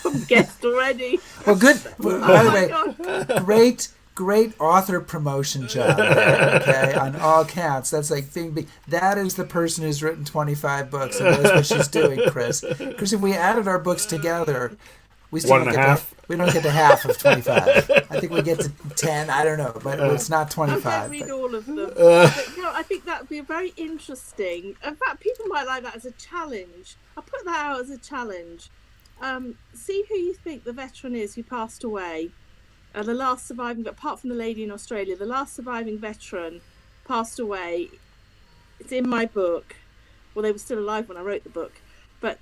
I'm guessed already. Well, good. By the way, great author promotion job there, okay, on all counts. That's like being big. That is the person who's written 25 books and knows what she's doing, Chris. Chris, if we added our books together, we still don't get to half of 25. I think we get to 10. I don't know, but it's not 25. I can't read all of them. But, no, I think that would be very interesting. In fact, people might like that as a challenge. I'll put that out as a challenge. See who you think the veteran is who passed away. The last surviving, apart from the lady in Australia, the last surviving veteran passed away. It's in my book. Well, they were still alive when I wrote the book. But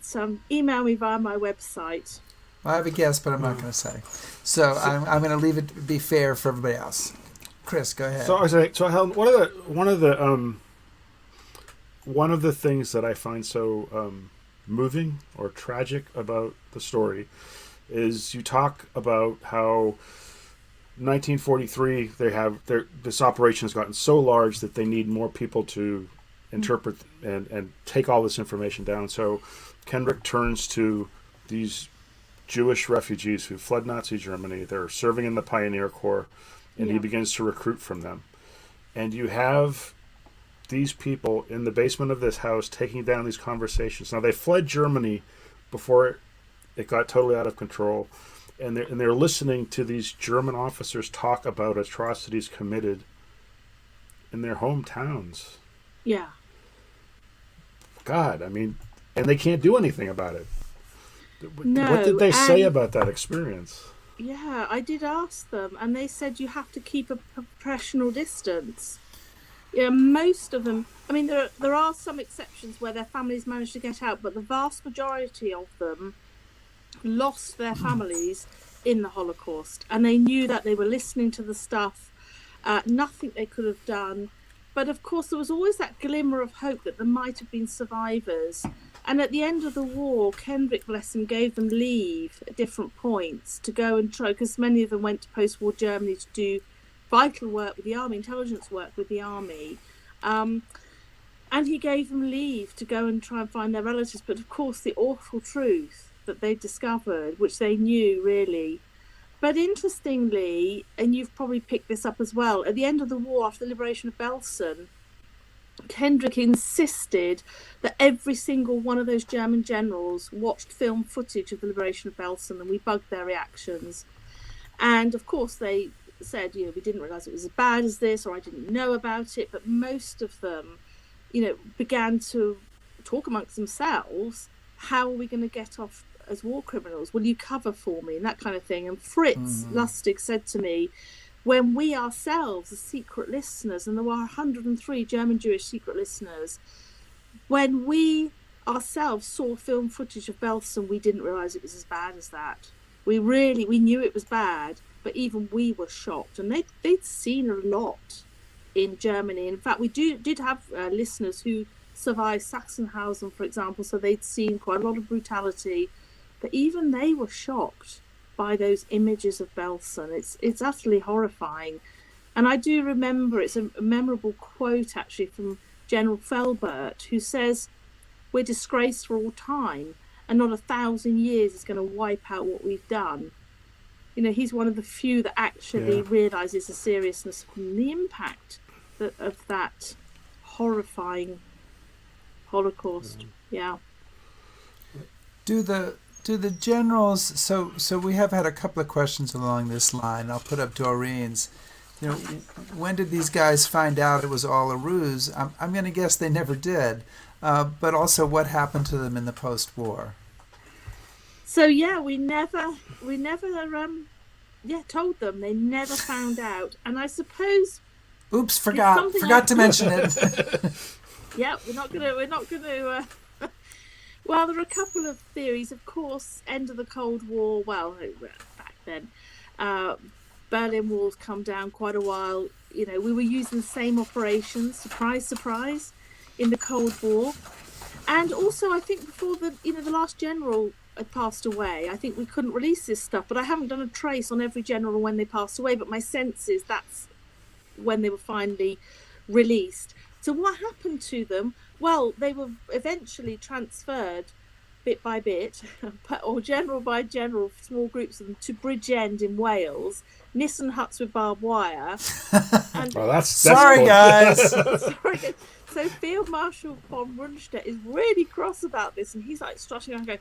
email me via my website. Well, I have a guess, but I'm not going to say. So I'm going to leave it to be fair for everybody else. Chris, go ahead. So Helen, one of the things that I find so moving or tragic about the story is you talk about how 1943 this operation has gotten so large that they need more people to interpret and take all this information down. So Kendrick turns to these Jewish refugees who fled Nazi Germany. They're serving in the Pioneer Corps, and he begins to recruit from them. And you have these people in the basement of this house taking down these conversations. Now, they fled Germany before it got totally out of control, and they're listening to these German officers talk about atrocities committed in their hometowns. Yeah. God, I mean, and they can't do anything about it. No, what did they say about that experience? Yeah, I did ask them, and they said you have to keep a professional distance. Yeah, most of them. I mean, there are some exceptions where their families managed to get out, but the vast majority of them lost their families in the Holocaust, and they knew that they were listening to the stuff. Nothing they could have done, but of course there was always that glimmer of hope that there might have been survivors. And at the end of the war, Kendrick, bless him, gave them leave at different points to go and try, because many of them went to post-war Germany to do vital work with the army, intelligence work with the army. And he gave them leave to go and try and find their relatives. But of course, the awful truth that they discovered, which they knew really. But interestingly, and you've probably picked this up as well, at the end of the war, after the liberation of Belsen, Kendrick insisted that every single one of those German generals watched film footage of the liberation of Belsen, and we bugged their reactions. And of course they said, we didn't realise it was as bad as this, or I didn't know about it, but most of them, began to talk amongst themselves, how are we going to get off as war criminals? Will you cover for me? And that kind of thing. And Fritz Lustig said to me, when we ourselves, as secret listeners, and there were 103 German Jewish secret listeners, when we ourselves saw film footage of Belsen, we didn't realise it was as bad as that. We knew it was bad, but even we were shocked. And they'd seen a lot in Germany. In fact, we did have listeners who survived Sachsenhausen, for example, so they'd seen quite a lot of brutality. But even they were shocked by those images of Belsen. It's utterly horrifying. And I do remember, it's a memorable quote actually from General Felbert, who says, we're disgraced for all time, and not 1,000 years is going to wipe out what we've done. He's one of the few that actually realises the seriousness and the impact of that horrifying Holocaust. Yeah. Do the generals, so we have had a couple of questions along this line. I'll put up Doreen's. When did these guys find out it was all a ruse? I'm going to guess they never did. But also, what happened to them in the post-war? So we never told them. They never found out. And I suppose. Oops, forgot to mention it. Yeah, we're not gonna. Well, there are a couple of theories. Of course, end of the Cold War. Well, back then, Berlin Wall's come down quite a while. You know, we were using the same operations. Surprise, surprise, in the Cold War. And also, I think before the last general had passed away, I think we couldn't release this stuff. But I haven't done a trace on every general when they passed away. But my sense is that's when they were finally released. So what happened to them? Well, they were eventually transferred bit by bit, or general by general, small groups of them, to Bridgend in Wales, Nissen huts with barbed wire. And Well, that's Sorry, cool. guys. sorry. So Field Marshal von Rundstedt is really cross about this, and he's like strutting around going,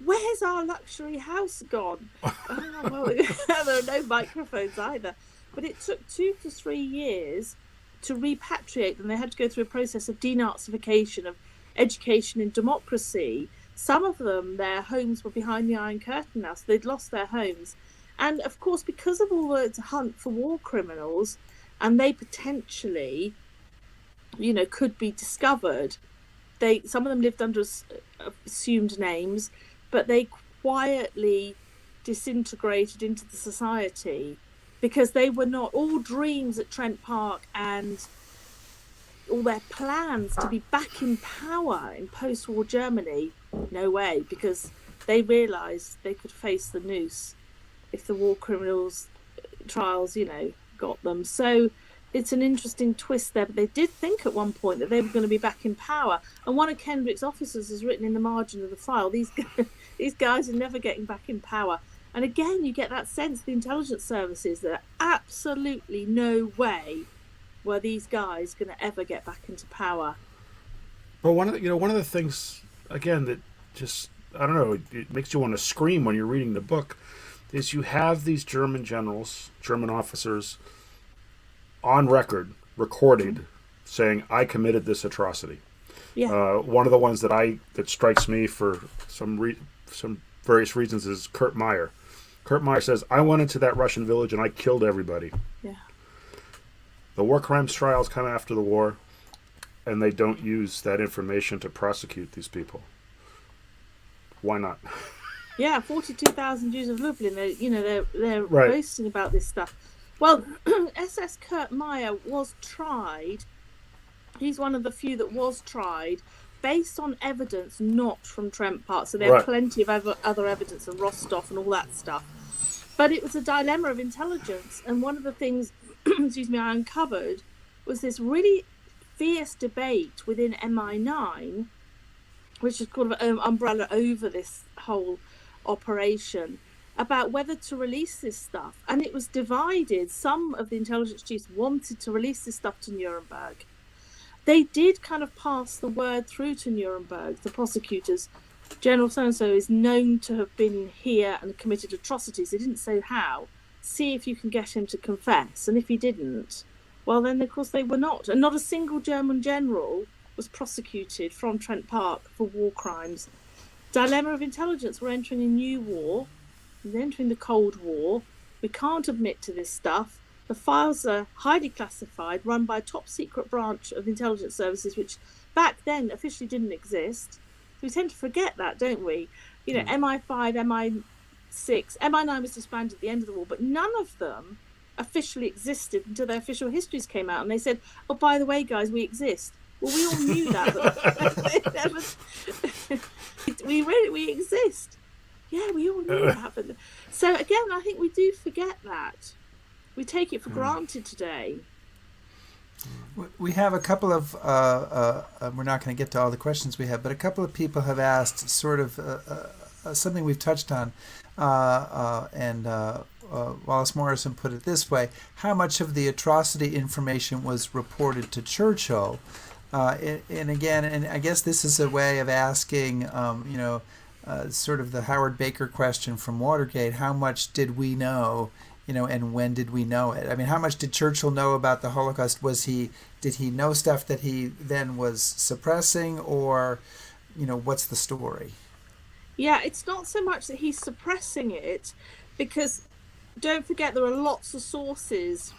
"Where's our luxury house gone?" Oh, well, there are no microphones either. But it took 2 to 3 years to repatriate them. They had to go through a process of denazification, of education in democracy. Some of them, their homes were behind the Iron Curtain now, so they'd lost their homes. And of course, because of all the hunt for war criminals, and they potentially, could be discovered, some of them lived under assumed names, but they quietly disintegrated into the society because they were not all dreams at Trent Park and all their plans to be back in power in post-war Germany. No way, because they realised they could face the noose if the war criminals trials, got them. So it's an interesting twist there. But they did think at one point that they were going to be back in power. And one of Kendrick's officers has written in the margin of the file, these guys are never getting back in power. And again, you get that sense, the intelligence services, that absolutely no way were these guys going to ever get back into power. But one of the things, again, that just, I don't know, it makes you want to scream when you're reading the book, is you have these German generals, German officers, on record, recorded, saying, "I committed this atrocity." Yeah. One of the ones that strikes me for some various reasons is Kurt Meyer. Kurt Meyer says, "I went into that Russian village and I killed everybody." Yeah. The war crimes trials come after the war, and they don't use that information to prosecute these people. Why not? Yeah, 42,000 Jews of Lublin. They're Right. boasting about this stuff. Well, SS Kurt Meyer was tried. He's one of the few that was tried based on evidence not from Trent Park. So there are Right. plenty of other evidence of Rostov and all that stuff. But it was a dilemma of intelligence. And one of the things, I uncovered was this really fierce debate within MI9, which is called an umbrella over this whole operation, about whether to release this stuff. And it was divided. Some of the intelligence chiefs wanted to release this stuff to Nuremberg. They did kind of pass the word through to Nuremberg, the prosecutors. General so-and-so is known to have been here and committed atrocities. They didn't say how. See if you can get him to confess. And if he didn't, well, then, of course, they were not. And not a single German general was prosecuted from Trent Park for war crimes. Dilemma of intelligence. We're entering a new war. We're entering the Cold War. We can't admit to this stuff. The files are highly classified, run by a top-secret branch of the intelligence services, which back then officially didn't exist. We tend to forget that, don't we? MI5, MI6, MI9 was disbanded at the end of the war, but none of them officially existed until their official histories came out. And they said, "Oh, by the way, guys, we exist." Well, we all knew that, but we exist. Yeah, we all knew that. But, so again, I think we do forget that. We take it for granted today. We have a couple of, we're not going to get to all the questions we have, but a couple of people have asked sort of something we've touched on, and Wallace Morrison put it this way: how much of the atrocity information was reported to Churchill? And again, and I guess this is a way of asking, sort of the Howard Baker question from Watergate: how much did we know? And when did we know it? I mean, how much did Churchill know about the Holocaust? Did he know stuff that he then was suppressing, or, what's the story? Yeah, it's not so much that he's suppressing it, because don't forget there are lots of sources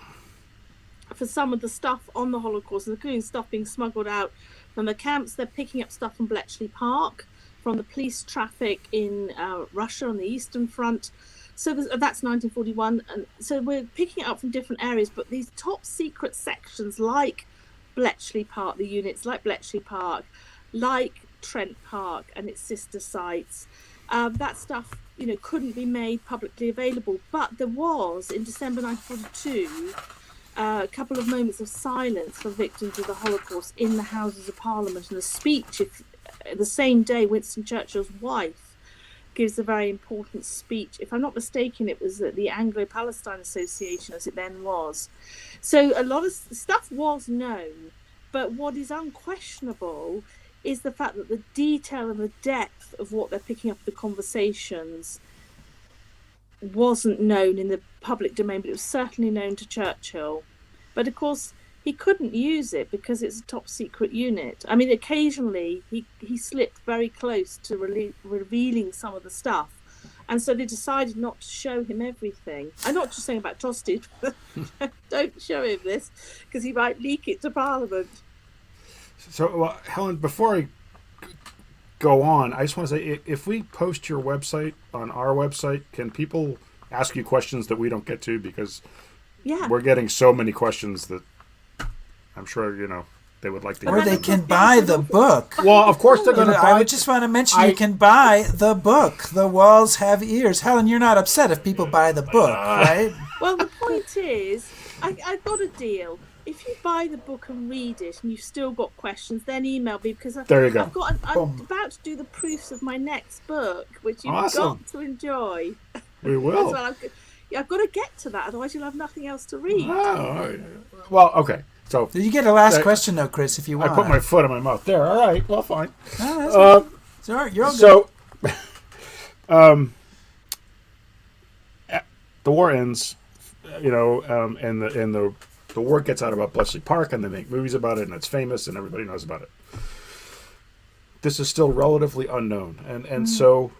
for some of the stuff on the Holocaust, including stuff being smuggled out from the camps. They're picking up stuff from Bletchley Park, from the police traffic in Russia on the Eastern Front. So that's 1941. And so we're picking it up from different areas, but these top secret sections like Bletchley Park, the units like Bletchley Park, like Trent Park and its sister sites, that stuff, couldn't be made publicly available. But there was, in December 1942, a couple of moments of silence for victims of the Holocaust in the Houses of Parliament, and a speech. The same day, Winston Churchill's wife gives a very important speech. If I'm not mistaken, it was at the Anglo-Palestine Association, as it then was. So a lot of stuff was known, but what is unquestionable is the fact that the detail and the depth of what they're picking up the conversations wasn't known in the public domain, but it was certainly known to Churchill. But of course, he couldn't use it because it's a top secret unit. I mean, occasionally he slipped very close to revealing some of the stuff. And so they decided not to show him everything. I'm not just saying about Tosted, don't show him this because he might leak it to Parliament. So, Helen, before I go on, I just want to say, if we post your website on our website, can people ask you questions that we don't get to? Because we're getting so many questions that I'm sure, they would like to hear. Or they can buy the book. Well, of course they're going to buy. I just want to mention you can buy the book. The Walls Have Ears. Helen, you're not upset if people buy the book, right? Well, the point is, I've got a deal. If you buy the book and read it and you've still got questions, then email me, because there you go. I'm about to do the proofs of my next book, which you've got to enjoy. We will. Well, I've got to get to that, otherwise you'll have nothing else to read. Oh, well, okay. So you get a last question, though, Chris, if you want. I put my foot in my mouth. There. All right. Well, fine. Sorry, you're all good. So, the war ends, and the word gets out about Bletchley Park, and they make movies about it, and it's famous, and everybody knows about it. This is still relatively unknown, and so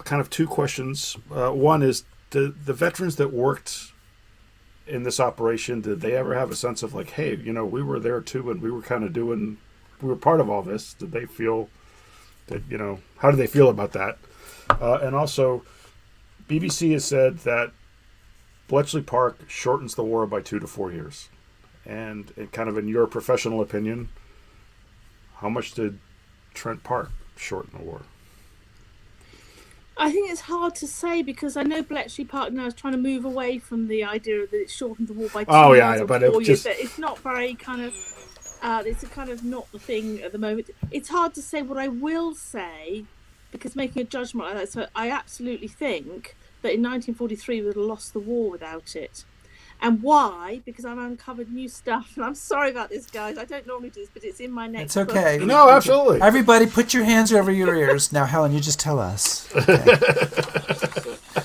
kind of two questions. One is, the veterans that worked in this operation, did they ever have a sense of like, hey, we were there too, and we were kind of we were part of all this? Did they feel that, how do they feel about that? And also, BBC has said that Bletchley Park shortens the war by 2 to 4 years. And kind of in your professional opinion, how much did Trent Park shorten the war? I think it's hard to say, because I know Bletchley Park now is trying to move away from the idea that it shortened the war by 2 years or 4 years. But it's not very kind of, it's a kind of not the thing at the moment. It's hard to say. What I will say, because making a judgment like that, so I absolutely think that in 1943 we would have lost the war without it. And why? Because I've uncovered new stuff. And I'm sorry about this, guys. I don't normally do this, but it's in my next book. It's okay. No, absolutely. Everybody put your hands over your ears. Now, Helen, you just tell us. Okay.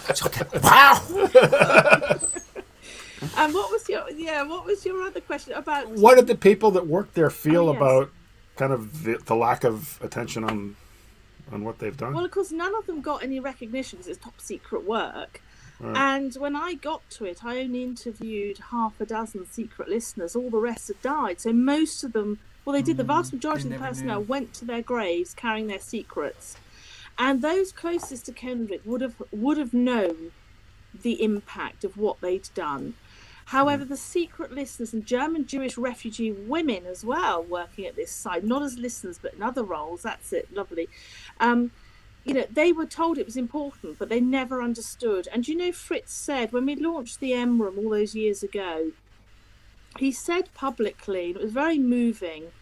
It's okay. Wow! And what was your other question about? What did the people that worked there feel about kind of the lack of attention on what they've done? Well, of course, none of them got any recognition because it's top secret work. Right. And when I got to it, I only interviewed half a dozen secret listeners. All the rest had died. So most of them, they did. The vast majority of the personnel went to their graves carrying their secrets. And those closest to Kenrick would have known the impact of what they'd done. However, the secret listeners and German Jewish refugee women as well working at this site, not as listeners but in other roles, that's it, lovely. They were told it was important, but they never understood. And Fritz said, when we launched the M Room all those years ago, he said publicly, and it was very moving,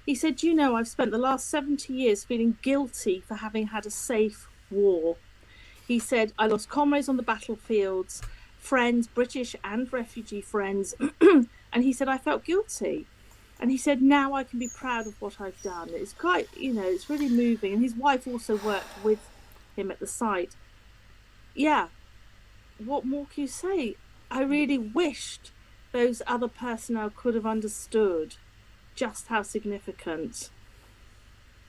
he said, I've spent the last 70 years feeling guilty for having had a safe war. He said, I lost comrades on the battlefields, friends, British and refugee friends, and he said, I felt guilty. And he said, now I can be proud of what I've done. It's quite, it's really moving. And his wife also worked with him at the site. Yeah, what more can you say? I really wished those other personnel could have understood just how significant.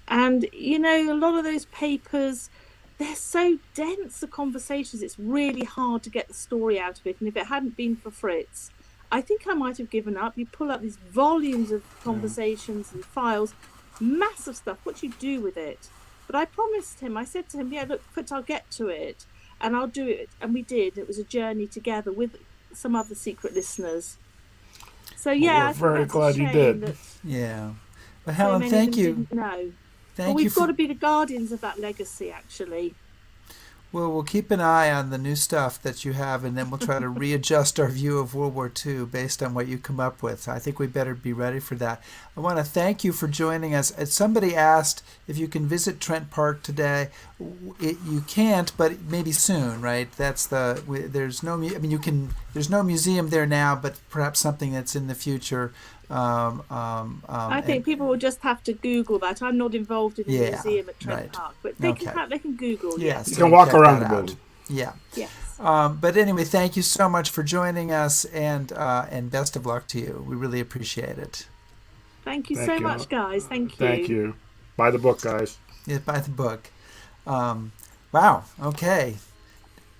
And, a lot of those papers, they're so dense, the conversations, it's really hard to get the story out of it. And if it hadn't been for Fritz, I think I might have given up. You pull up these volumes of conversations and files, massive stuff. What do you do with it? But I promised him, I said to him, yeah, look, Fritz, I'll get to it and I'll do it. And we did. It was a journey together with some other secret listeners. So, yeah, we're very glad you did. Yeah. Well, Helen, thank you. No. Thank But you. we've got to be the guardians of that legacy, actually. Well, we'll keep an eye on the new stuff that you have, and then we'll try to readjust our view of World War II based on what you come up with. I think we better be ready for that. I want to thank you for joining us. Somebody asked if you can visit Trent Park today. You can't, but maybe soon, right? There's no museum there now, but perhaps something that's in the future. I think people will just have to Google that. I'm not involved in the museum at Trent Park, but they can Google. Yes, you can walk around the building. Yeah. Yes. But anyway, thank you so much for joining us, and best of luck to you. We really appreciate it. Thank you so much, guys. Thank you. Thank you. Buy the book, guys. Yeah, buy the book. Wow. Okay.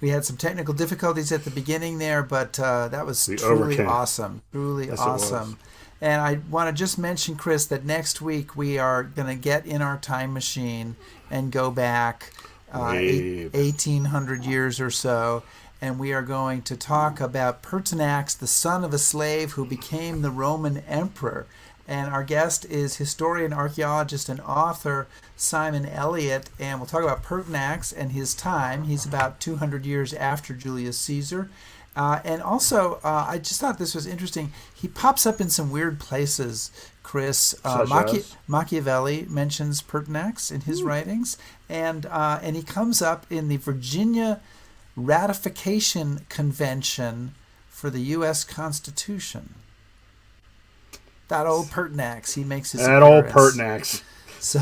We had some technical difficulties at the beginning there, but that was truly awesome. Truly awesome. And I want to just mention, Chris, that next week we are going to get in our time machine and go back 1,800 years or so, and we are going to talk about Pertinax, the son of a slave who became the Roman emperor. And our guest is historian, archaeologist, and author Simon Elliott, and we'll talk about Pertinax and his time. He's about 200 years after Julius Caesar. And also, I just thought this was interesting. He pops up in some weird places, Chris. Machiavelli mentions Pertinax in his writings, and he comes up in the Virginia Ratification Convention for the U.S. Constitution. That old Pertinax, he makes his appearance. Old Pertinax. So,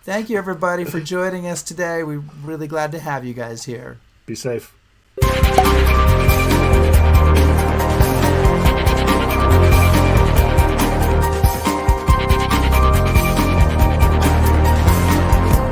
thank you everybody for joining us today. We're really glad to have you guys here. Be safe.